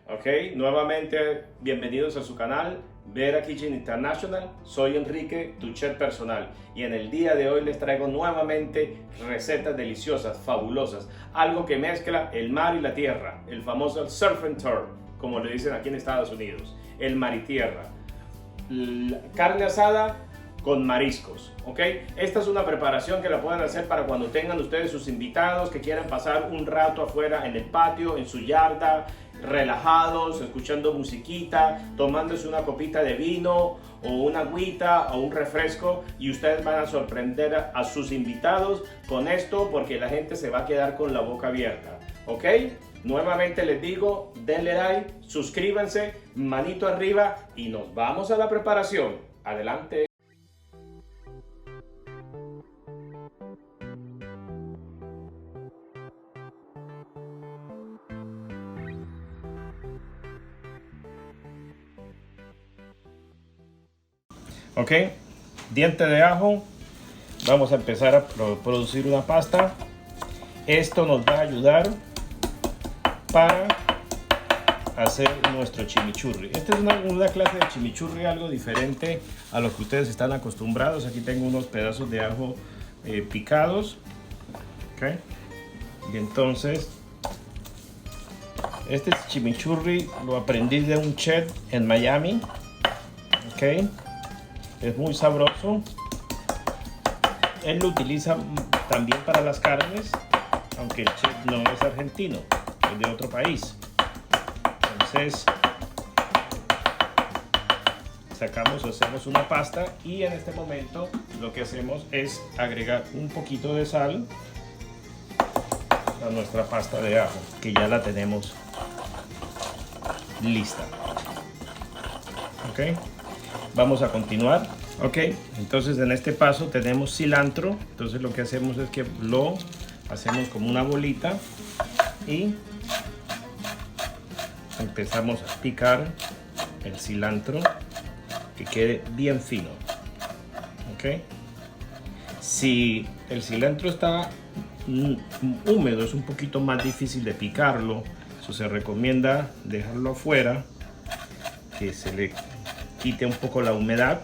Ok, nuevamente bienvenidos a su canal Vera Kitchen International. Soy Enrique, tu chef personal, y en el día de hoy les traigo nuevamente recetas deliciosas, fabulosas, algo que mezcla el mar y la tierra, el famoso surf and turf, como le dicen aquí en Estados Unidos, el mar y tierra. Carne asada con mariscos, ¿ok? Esta es una preparación que la pueden hacer para cuando tengan ustedes sus invitados que quieran pasar un rato afuera en el patio, en su yarda, relajados, escuchando musiquita, tomándose una copita de vino o una agüita o un refresco, y ustedes van a sorprender a sus invitados con esto, porque la gente se va a quedar con la boca abierta, ¿ok? Nuevamente les digo, denle like, suscríbanse, manito arriba y nos vamos a la preparación. Adelante. Ok, diente de ajo. Vamos a empezar a producir una pasta. Esto nos va a ayudar para hacer nuestro chimichurri. Esta es una clase de chimichurri algo diferente a lo que ustedes están acostumbrados. Aquí tengo unos pedazos de ajo picados. Okay. Y entonces este chimichurri lo aprendí de un chef en Miami. Okay. Es muy sabroso. Él lo utiliza también para las carnes, aunque el chef no es argentino, es de otro país. Entonces hacemos una pasta, y en este momento lo que hacemos es agregar un poquito de sal a nuestra pasta de ajo, que ya la tenemos lista. Ok, vamos a continuar. Ok, entonces en este paso tenemos cilantro. Entonces lo que hacemos es que lo hacemos como una bolita y empezamos a picar el cilantro que quede bien fino. Ok, si el cilantro está húmedo, es un poquito más difícil de picarlo. Eso se recomienda dejarlo afuera, que se le quite un poco la humedad,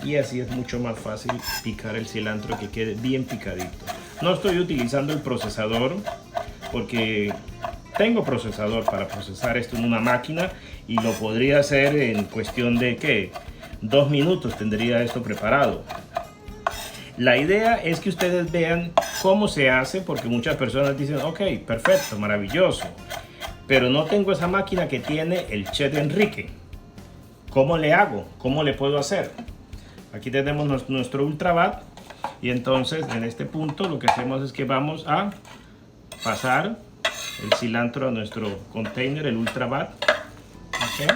y así es mucho más fácil picar el cilantro, que quede bien picadito. No estoy utilizando el procesador porque tengo procesador para procesar esto en una máquina, y lo podría hacer en cuestión de ¿qué? 2 minutos tendría esto preparado. La idea es que ustedes vean cómo se hace, porque muchas personas dicen, ok, perfecto, maravilloso, pero no tengo esa máquina que tiene el chef Enrique. ¿Cómo le hago? ¿Cómo le puedo hacer? Aquí tenemos nuestro Ultrabat, y entonces en este punto lo que hacemos es que vamos a pasar el cilantro a nuestro container, el Ultrabat. Okay.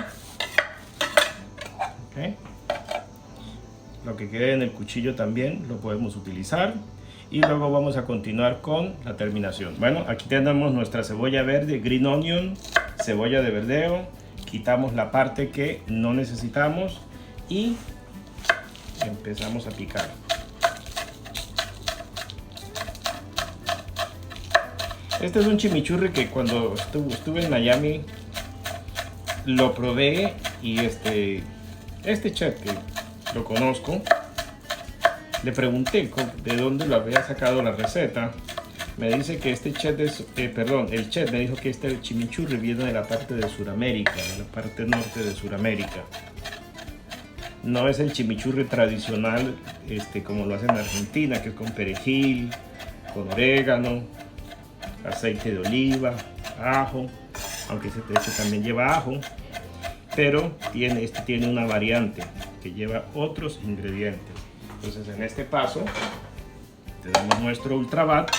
Okay. Lo que quede en el cuchillo también lo podemos utilizar, y luego vamos a continuar con la terminación. Bueno, aquí tenemos nuestra cebolla verde, green onion, cebolla de verdeo. Quitamos la parte que no necesitamos y empezamos a picar. Este es un chimichurri que cuando estuve en Miami lo probé, y este chef, que lo conozco, le pregunté de dónde lo había sacado la receta. Me dice que este chef el chef me dijo que este chimichurri viene de la parte de Sudamérica, de la parte norte de Sudamérica. No es el chimichurri tradicional como lo hacen en Argentina, que es con perejil, con orégano, aceite de oliva, ajo, aunque este también lleva ajo, pero este tiene una variante que lleva otros ingredientes. Entonces en este paso tenemos nuestro Ultrabat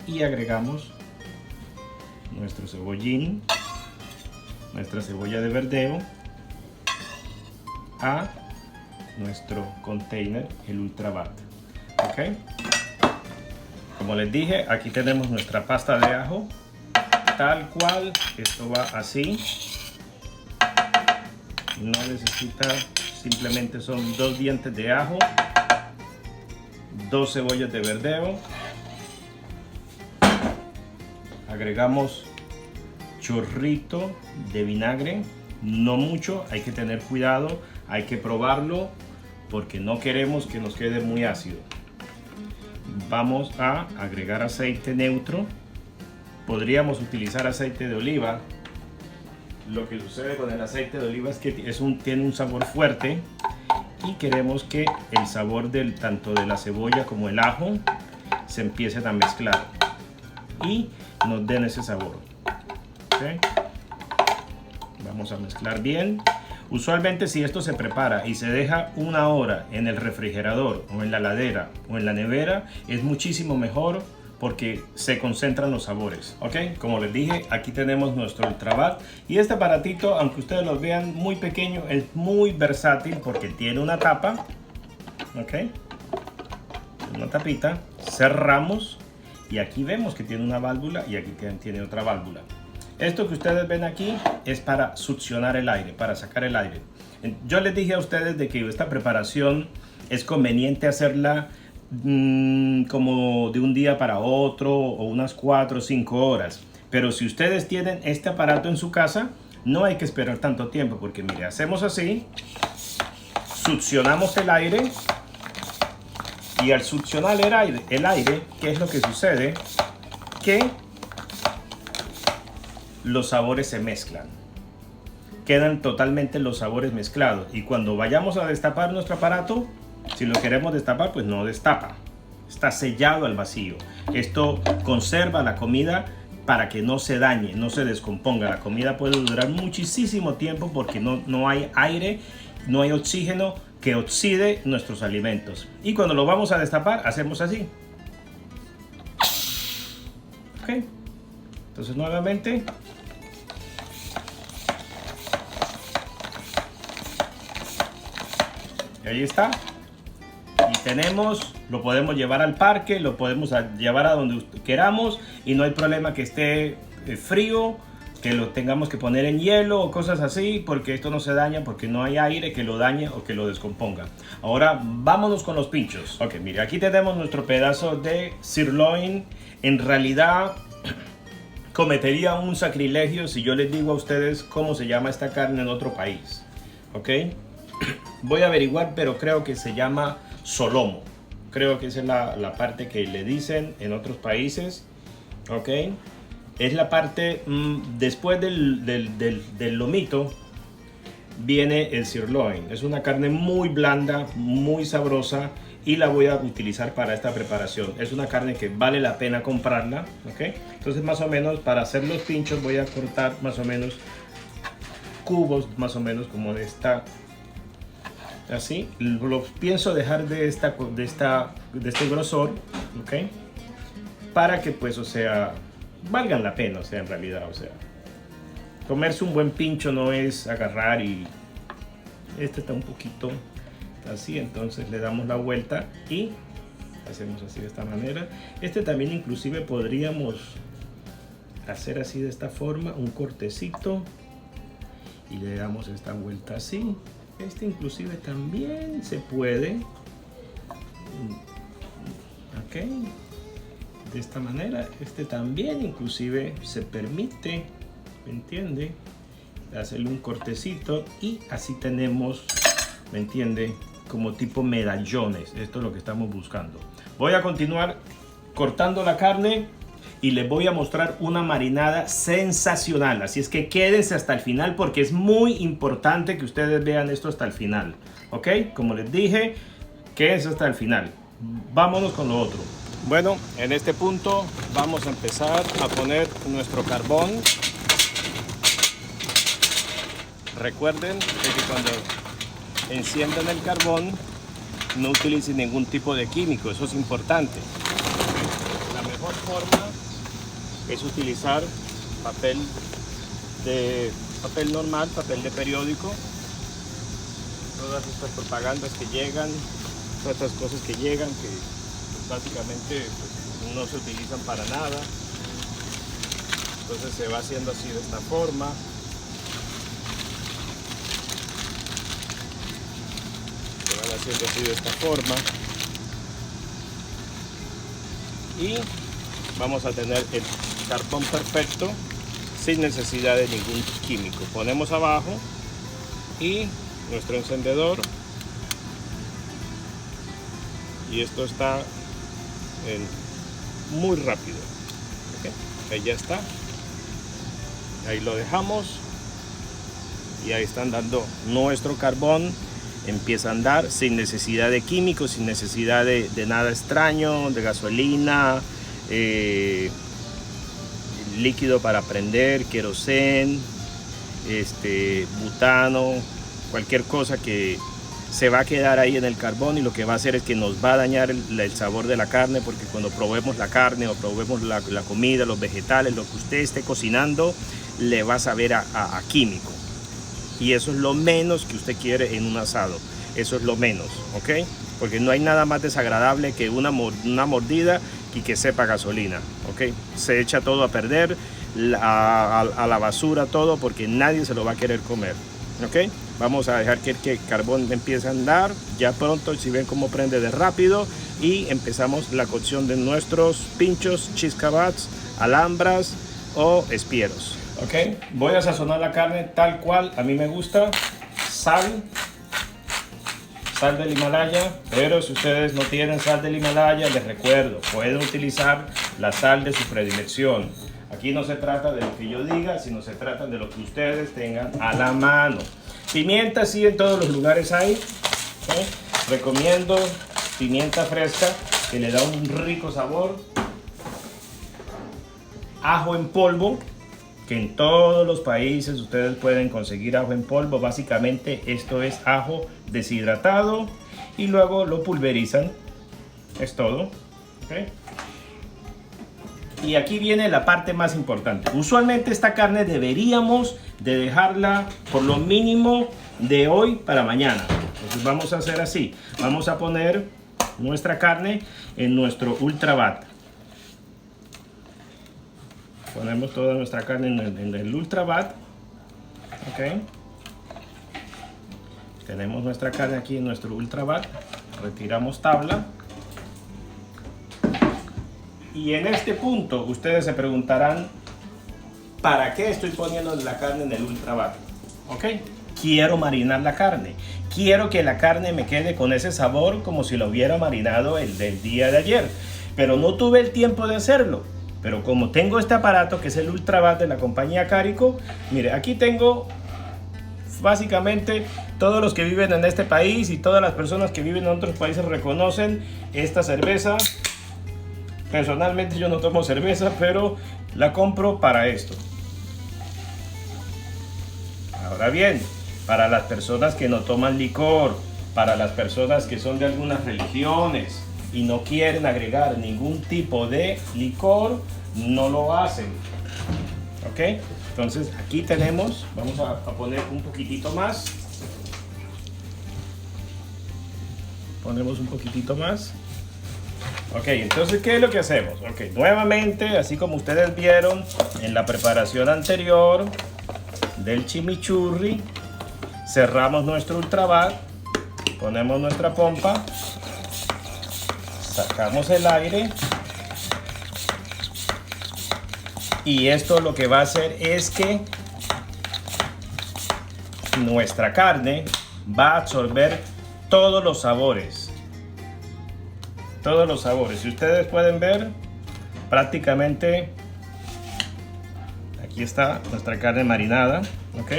y agregamos nuestro cebollín, nuestra cebolla de verdeo a nuestro container, el Ultrabat. Ok, como les dije, aquí tenemos nuestra pasta de ajo tal cual. Esto va así, no necesita, simplemente son 2 dientes de ajo, 2 cebollas de verdeo, agregamos chorrito de vinagre, no mucho, hay que tener cuidado, hay que probarlo porque no queremos que nos quede muy ácido. Vamos a agregar aceite neutro, podríamos utilizar aceite de oliva. Lo que sucede con el aceite de oliva es que tiene un sabor fuerte y queremos que el sabor tanto de la cebolla como el ajo se empiecen a mezclar y nos den ese sabor. ¿Okay? Vamos a mezclar bien. Usualmente si esto se prepara y se deja una hora en el refrigerador o en la heladera o en la nevera, es muchísimo mejor porque se concentran los sabores. ¿Ok? Como les dije, aquí tenemos nuestro Ultrabat y este aparatito, aunque ustedes lo vean muy pequeño, es muy versátil porque tiene una tapa. ¿Ok? Una tapita, cerramos y aquí vemos que tiene una válvula y aquí tiene otra válvula. Esto que ustedes ven aquí es para succionar el aire, para sacar el aire. Yo les dije a ustedes de que esta preparación es conveniente hacerla como de un día para otro o unas 4 o 5 horas. Pero si ustedes tienen este aparato en su casa, no hay que esperar tanto tiempo porque mire, hacemos así, succionamos el aire y al succionar el aire, ¿qué es lo que sucede? Que los sabores se mezclan, quedan totalmente los sabores mezclados y cuando vayamos a destapar nuestro aparato, si lo queremos destapar, pues no destapa, está sellado al vacío. Esto conserva la comida para que no se dañe, no se descomponga. La comida puede durar muchísimo tiempo porque no hay aire, no hay oxígeno que oxide nuestros alimentos. Y cuando lo vamos a destapar, hacemos así. Ok, entonces nuevamente ahí está. Y tenemos, lo podemos llevar al parque, lo podemos llevar a donde queramos y no hay problema que esté frío, que lo tengamos que poner en hielo o cosas así, porque esto no se daña, porque no hay aire que lo dañe o que lo descomponga. Ahora vámonos con los pinchos. Ok, mire, aquí tenemos nuestro pedazo de sirloin. En realidad cometería un sacrilegio si yo les digo a ustedes cómo se llama esta carne en otro país. Ok, voy a averiguar, pero creo que se llama solomo. Creo que esa es la parte que le dicen en otros países. Ok, es la parte después del lomito viene el sirloin. Es una carne muy blanda, muy sabrosa y la voy a utilizar para esta preparación. Es una carne que vale la pena comprarla. Ok, entonces más o menos para hacer los pinchos voy a cortar más o menos cubos, más o menos como de esta. Así, lo pienso dejar de este grosor, ¿ok? Para que pues, o sea, valgan la pena, o sea, en realidad, o sea, comerse un buen pincho no es agarrar y este está un poquito así, entonces le damos la vuelta y hacemos así de esta manera. Este también inclusive podríamos hacer así de esta forma, un cortecito y le damos esta vuelta así. Este inclusive también se puede, ok, de esta manera. Este también inclusive se permite, ¿me entiende? Hacerle un cortecito y así tenemos, ¿me entiende? Como tipo medallones. Esto es lo que estamos buscando. Voy a continuar cortando la carne y les voy a mostrar una marinada sensacional, así es que quédense hasta el final porque es muy importante que ustedes vean esto hasta el final. Ok, como les dije, quédense hasta el final. Vámonos con lo otro. Bueno, en este punto vamos a empezar a poner nuestro carbón. Recuerden que cuando enciendan el carbón no utilicen ningún tipo de químico, eso es importante. La mejor forma es utilizar papel normal, papel de periódico. Todas estas propagandas que llegan, todas estas cosas que llegan, que pues, básicamente pues, no se utilizan para nada. Entonces se va haciendo así de esta forma. Se van haciendo así de esta forma. Y vamos a tener carbón perfecto sin necesidad de ningún químico. Ponemos abajo y nuestro encendedor, y esto está muy rápido. ¿Okay? Ahí ya está, ahí lo dejamos y ahí está andando nuestro carbón. Empieza a andar sin necesidad de químicos, sin necesidad de nada extraño, de gasolina, líquido para prender, querosén, butano, cualquier cosa que se va a quedar ahí en el carbón, y lo que va a hacer es que nos va a dañar el sabor de la carne, porque cuando probemos la carne o probemos la comida, los vegetales, lo que usted esté cocinando, le va a saber a químico. Y eso es lo menos que usted quiere en un asado. Eso es lo menos, ¿ok? Porque no hay nada más desagradable que una mordida y que sepa gasolina, ¿ok? Se echa todo a perder, a la basura todo, porque nadie se lo va a querer comer, ¿ok? Vamos a dejar que el carbón empiece a andar. Ya pronto, si ven cómo prende de rápido, y empezamos la cocción de nuestros pinchos, cheese kebabs, alhambras o espieros. Ok, voy a sazonar la carne tal cual a mí me gusta. Sal del Himalaya, pero si ustedes no tienen sal del Himalaya, les recuerdo, pueden utilizar la sal de su predilección. Aquí no se trata de lo que yo diga, sino se trata de lo que ustedes tengan a la mano. Pimienta sí en todos los lugares hay, ¿eh? Recomiendo pimienta fresca, que le da un rico sabor. Ajo en polvo, que en todos los países ustedes pueden conseguir ajo en polvo. Básicamente esto es ajo deshidratado y luego lo pulverizan. Es todo. ¿Okay? Y aquí viene la parte más importante. Usualmente esta carne deberíamos de dejarla por lo mínimo de hoy para mañana. Entonces vamos a hacer así. Vamos a poner nuestra carne en nuestro Ultrabat. Ponemos toda nuestra carne en el Ultrabat. Ok. Tenemos nuestra carne aquí en nuestro Ultrabat. Retiramos tabla. Y en este punto ustedes se preguntarán, ¿para qué estoy poniendo la carne en el Ultrabat? Ok. Quiero marinar la carne. Quiero que la carne me quede con ese sabor como si lo hubiera marinado el del día de ayer. Pero no tuve el tiempo de hacerlo. Pero como tengo este aparato que es el Ultrabat de la compañía Carico, mire, aquí tengo básicamente todos los que viven en este país y todas las personas que viven en otros países reconocen esta cerveza. Personalmente yo no tomo cerveza, pero la compro para esto. Ahora bien, para las personas que no toman licor, para las personas que son de algunas religiones y no quieren agregar ningún tipo de licor, no lo hacen. Ok, entonces aquí tenemos, vamos a poner un poquitito más. Ponemos un poquitito más. Ok, entonces ¿qué es lo que hacemos? Ok, nuevamente, así como ustedes vieron en la preparación anterior del chimichurri, cerramos nuestro Ultrabat, ponemos nuestra pompa, sacamos el aire, y esto lo que va a hacer es que nuestra carne va a absorber todos los sabores. Todos los sabores. Si ustedes pueden ver, prácticamente aquí está nuestra carne marinada. Ok,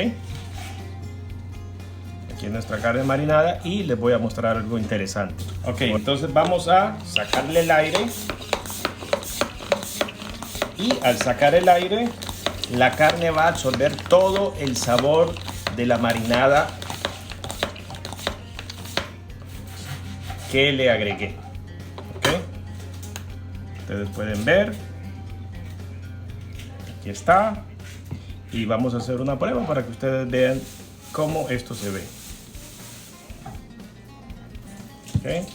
aquí nuestra carne marinada, y les voy a mostrar algo interesante. Ok, entonces vamos a sacarle el aire, y al sacar el aire la carne va a absorber todo el sabor de la marinada que le agregué. Ustedes pueden ver, aquí está, y vamos a hacer una prueba para que ustedes vean cómo esto se ve. Okay.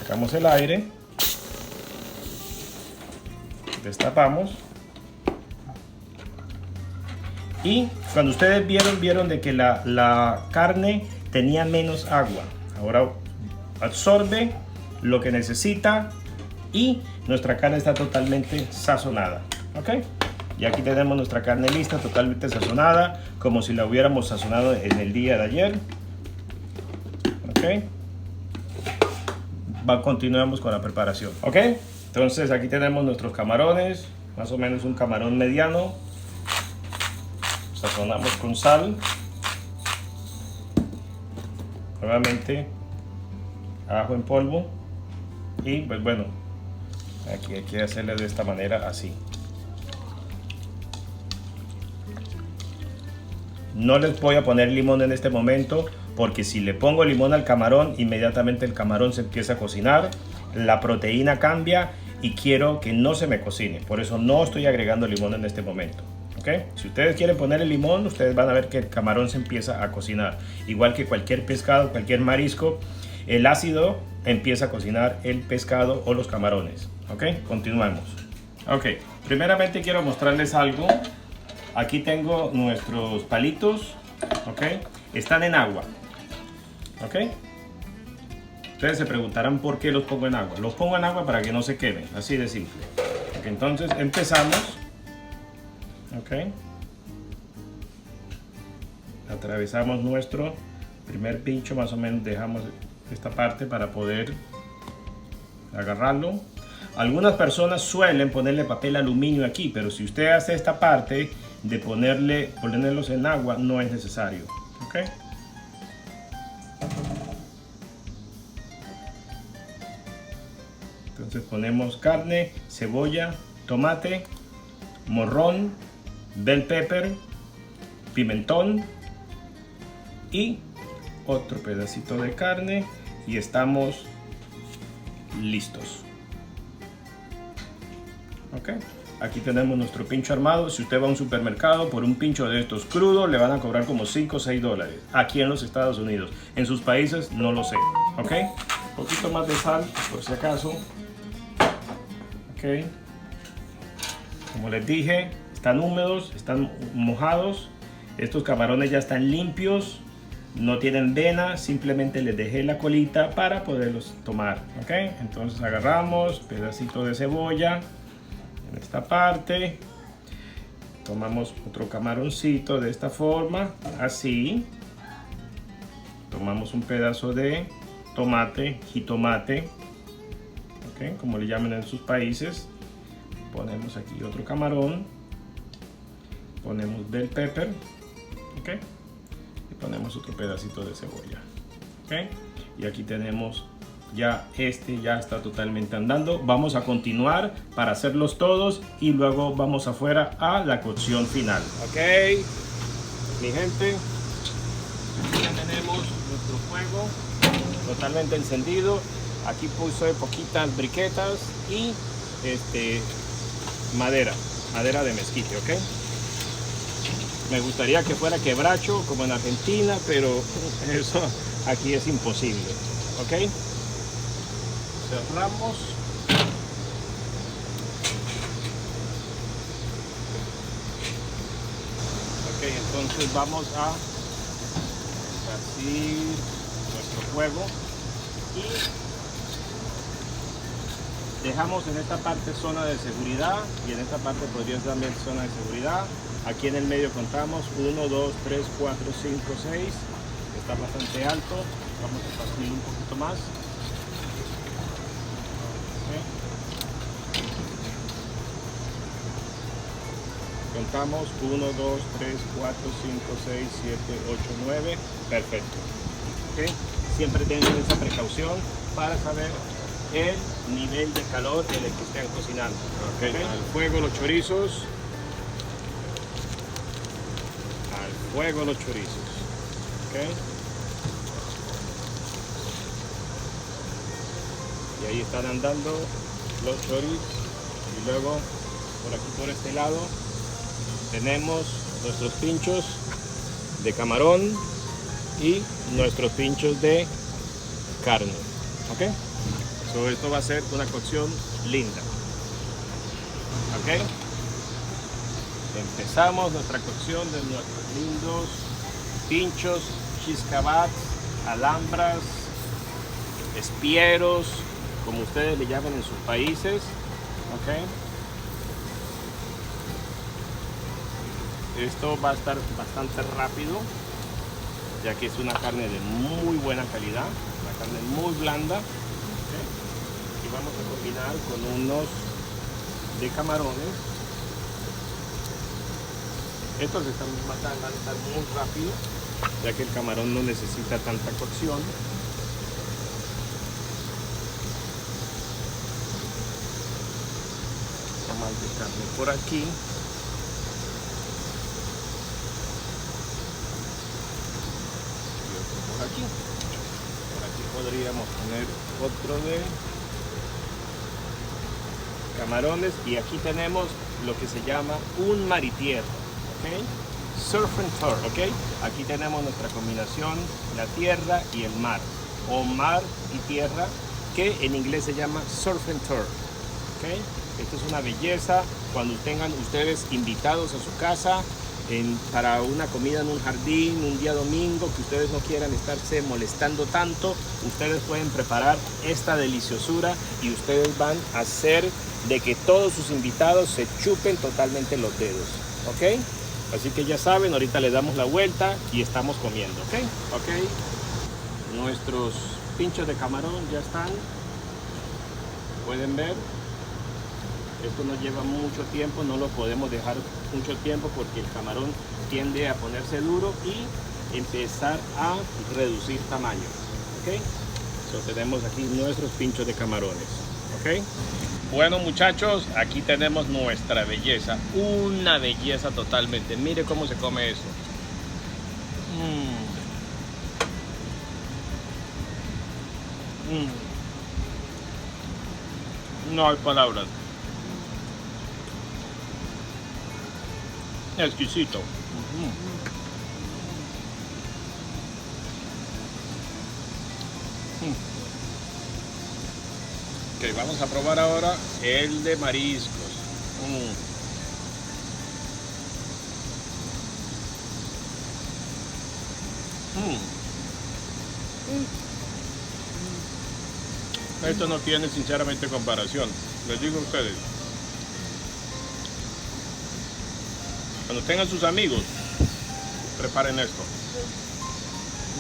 Sacamos el aire, destapamos, y cuando ustedes vieron de que la carne tenía menos agua, ahora absorbe lo que necesita y nuestra carne está totalmente sazonada. ¿Ok? Y aquí tenemos nuestra carne lista, totalmente sazonada, como si la hubiéramos sazonado en el día de ayer. ¿Ok? Continuamos con la preparación. ¿Ok? Entonces aquí tenemos nuestros camarones, más o menos un camarón mediano. Sazonamos con sal. Nuevamente ajo en polvo. Y pues bueno, aquí hay que hacerle de esta manera, así. No les voy a poner limón en este momento, porque si le pongo limón al camarón, inmediatamente el camarón se empieza a cocinar, la proteína cambia y quiero que no se me cocine. Por eso no estoy agregando limón en este momento. ¿Okay? Si ustedes quieren poner el limón, ustedes van a ver que el camarón se empieza a cocinar. Igual que cualquier pescado, cualquier marisco, el ácido empieza a cocinar el pescado o los camarones. ¿Ok? Continuamos. Ok, primeramente quiero mostrarles algo. Aquí tengo nuestros palitos. ¿Ok? Están en agua. ¿Ok? Ustedes se preguntarán por qué los pongo en agua. Los pongo en agua para que no se quemen, así de simple. Okay, entonces empezamos. Ok, atravesamos nuestro primer pincho, más o menos dejamos esta parte para poder agarrarlo. Algunas personas suelen ponerle papel aluminio aquí, pero si usted hace esta parte de ponerlos en agua, no es necesario. Ok, entonces ponemos carne, cebolla, tomate, morrón, bell pepper, pimentón y otro pedacito de carne y estamos listos. Ok, aquí tenemos nuestro pincho armado. Si usted va a un supermercado por un pincho de estos crudo, le van a cobrar como 5 o 6 dólares aquí en los Estados Unidos. En sus países no lo sé. Ok, un poquito más de sal por si acaso. Ok, como les dije, están húmedos, están mojados. Estos camarones ya están limpios, no tienen vena, simplemente les dejé la colita para poderlos tomar. ¿Ok? Entonces agarramos pedacito de cebolla en esta parte. Tomamos otro camaroncito de esta forma, así. Tomamos un pedazo de tomate, jitomate, ¿ok? Como le llaman en sus países. Ponemos aquí otro camarón, ponemos bell pepper, ¿ok? Y ponemos otro pedacito de cebolla, ¿ok? Y aquí tenemos ya ya está totalmente andando. Vamos a continuar para hacerlos todos y luego vamos afuera a la cocción final. Ok, mi gente, ya tenemos nuestro fuego totalmente encendido. Aquí puse poquitas briquetas y madera de mezquite, ¿ok? Me gustaría que fuera quebracho como en Argentina, pero eso aquí es imposible, ¿ok? Cerramos. Ok, entonces vamos a esparcir nuestro fuego y dejamos en esta parte zona de seguridad y en esta parte podría ser también zona de seguridad. Aquí en el medio contamos 1, 2, 3, 4, 5, 6. Está bastante alto. Vamos a esparcir un poquito más. Okay. Contamos 1, 2, 3, 4, 5, 6, 7, 8, 9. Perfecto. Okay. Siempre tengan esa precaución para saber el nivel de calor en el que estén cocinando. Okay. Al fuego los chorizos. Al fuego los chorizos. Okay. Y ahí están andando los chorizos. Y luego por aquí, por este lado, tenemos nuestros pinchos de camarón y nuestros pinchos de carne. ¿Ok? So, esto va a ser una cocción linda. ¿Ok? Empezamos nuestra cocción de nuestros lindos pinchos, chiscabats, alhambras, espieros, como ustedes le llaman en sus países. Ok. Esto va a estar bastante rápido, ya que es una carne de muy buena calidad, una carne muy blanda. Okay. Y vamos a combinar con unos de camarones. Estos van a estar muy rápido, ya que el camarón no necesita tanta cocción. Más de carne por aquí. Por aquí podríamos poner otro de camarones, y aquí tenemos lo que se llama un mar y tierra, ¿ok? Surf and turf, ¿ok? Aquí tenemos nuestra combinación, la tierra y el mar, o mar y tierra, que en inglés se llama surf and turf, ¿ok? Esto es una belleza cuando tengan ustedes invitados a su casa, para una comida en un jardín, un día domingo, que ustedes no quieran estarse molestando tanto. Ustedes pueden preparar esta deliciosura y ustedes van a hacer de que todos sus invitados se chupen totalmente los dedos, ¿ok? Así que ya saben, ahorita le damos la vuelta y estamos comiendo, ¿ok? ¿Ok? Nuestros pinchos de camarón ya están, pueden ver. Esto no lleva mucho tiempo, no lo podemos dejar mucho tiempo porque el camarón tiende a ponerse duro y empezar a reducir tamaño. ¿Ok? So, tenemos aquí nuestros pinchos de camarones. ¿Ok? Bueno, muchachos, aquí tenemos nuestra belleza. Una belleza totalmente. Mire cómo se come eso. No hay palabras. Exquisito. Ok, vamos a probar ahora el de mariscos. Esto no tiene sinceramente comparación, les digo a ustedes. Cuando tengan sus amigos, preparen esto.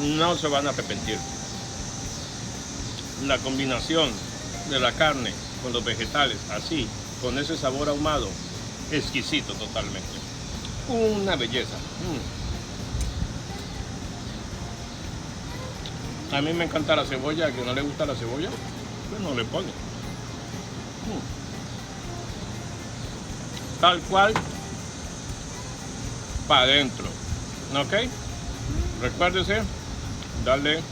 No se van a arrepentir. La combinación de la carne con los vegetales, así, con ese sabor ahumado, exquisito totalmente. Una belleza. A mí me encanta la cebolla. A quien no le gusta la cebolla, pues no le pone. Tal cual, para adentro. ¿Ok? Recuérdese darle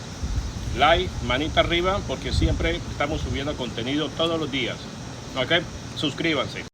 like, manita arriba, porque siempre estamos subiendo contenido todos los días. ¿Ok? Suscríbanse.